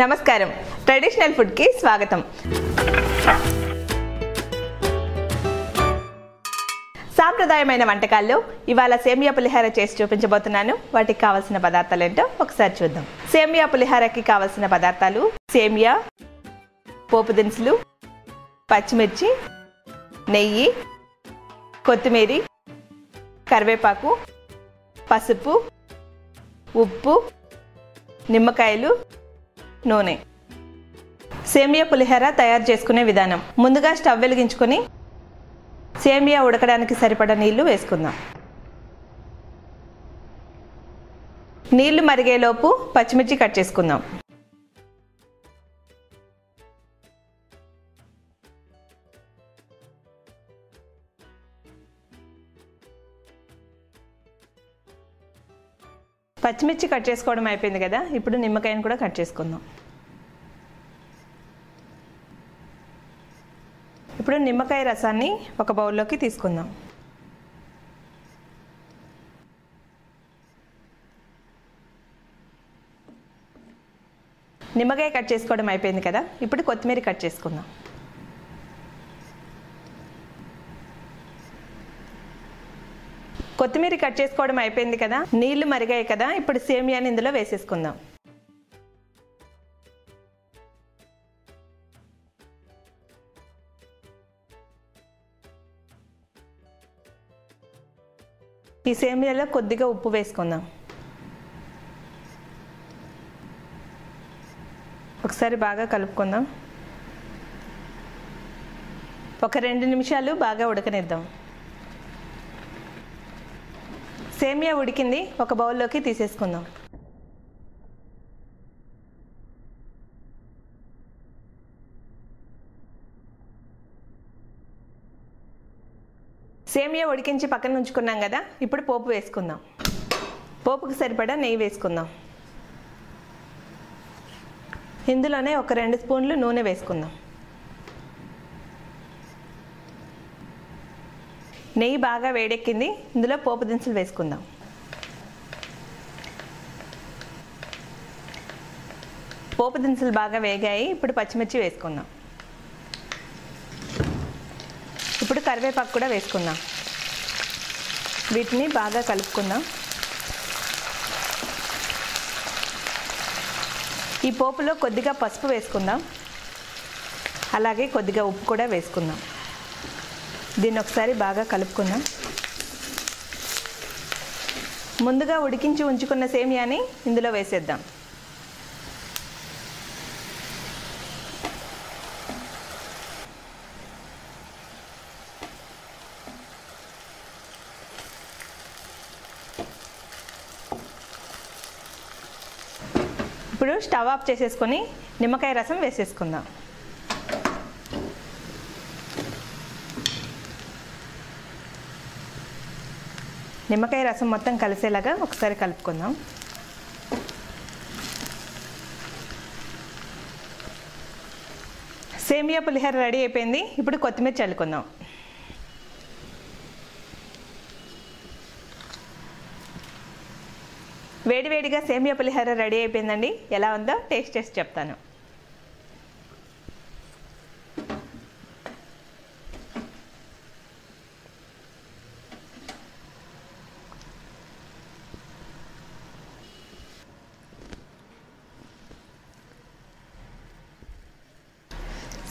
నమస్కారం traditional food కి స్వాగతం. సాంప్రదాయమైన వంటకాల్లో ఇవాళ సేమియా పులిహోర చేసి చూపించబోతున్నాను. వాటికి కావాల్సిన పదార్థాలు ఏంటో ఒకసారి చూద్దాం. సేమియా పులిహోరకి కావాల్సిన పదార్థాలు: సేమియా, పోపు దినుసులు, పచ్చిమిర్చి, నెయ్యి, కొత్తిమీర, కరివేపాకు, పసుపు, ఉప్పు, నిమ్మకాయలు, నూనె. సేమియా పులిహోర తయారు చేసుకునే విధానం: ముందుగా స్టవ్ వెలిగించుకొని సేమియా ఉడకడానికి సరిపడా నీళ్లు వేసుకుందాం. నీళ్లు మరిగేలోపు పచ్చిమిర్చి కట్ చేసుకుందాం. పచ్చిమిర్చి కట్ చేసుకోవడం అయిపోయింది కదా, ఇప్పుడు నిమ్మకాయను కూడా కట్ చేసుకుందాం. ఇప్పుడు నిమ్మకాయ రసాన్ని ఒక బౌల్లోకి తీసుకుందాం. నిమ్మకాయ కట్ చేసుకోవడం అయిపోయింది కదా, ఇప్పుడు కొత్తిమీర కట్ చేసుకుందాం. కొత్తిమీర కట్ చేసుకోవడం అయిపోయింది కదా, నీళ్లు మరిగాయి కదా, ఇప్పుడు సేమియాని ఇందులో వేసేసుకుందాం. ఈ సేమియాలో కొద్దిగా ఉప్పు వేసుకుందాం. ఒకసారి బాగా కలుపుకుందాం. ఒక 2 నిమిషాలు బాగా ఉడకనిద్దాం. సేమియా ఉడికింది, ఒక బౌల్లోకి తీసేసుకుందాం. సేమియా ఉడికించి పక్కన ఉంచుకున్నాం కదా, ఇప్పుడు పోపు వేసుకుందాం. పోపుకి సరిపడా నెయ్యి వేసుకుందాం. ఇందులోనే ఒక 2 స్పూన్లు నూనె వేసుకుందాం. నెయ్యి బాగా వేడెక్కింది, ఇందులో పోపు దినుసులు వేసుకుందాం. పోపు దినుసులు బాగా వేగాయి, ఇప్పుడు పచ్చిమిర్చి వేసుకుందాం. ఇప్పుడు కరివేపాకు కూడా వేసుకుందాం. వీటిని బాగా కలుపుకుందాం. ఈ పోపులో కొద్దిగా పసుపు వేసుకుందాం. అలాగే కొద్దిగా ఉప్పు కూడా వేసుకుందాం. దీన్ని ఒకసారి బాగా కలుపుకుందాం. ముందుగా ఉడికించి ఉంచుకున్న సేమియాని ఇందులో వేసేద్దాం. ఇప్పుడు స్టవ్ ఆఫ్ చేసేసుకొని నిమ్మకాయ రసం వేసేసుకుందాం. నిమ్మకాయ రసం మొత్తం కలిసేలాగా ఒకసారి కలుపుకుందాం. సేమియా పులిహోర రెడీ అయిపోయింది. ఇప్పుడు కొత్తిమీర చల్లుకుందాం. వేడివేడిగా సేమియా పులిహోర రెడీ అయిపోయిందండి. ఎలా ఉందో టేస్ట్ చేసి చెప్తాను.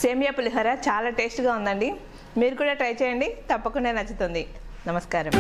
సేమియా పులిహోర చాలా టేస్ట్గా ఉందండి. మీరు కూడా ట్రై చేయండి, తప్పకుండా నచ్చుతుంది. నమస్కారం.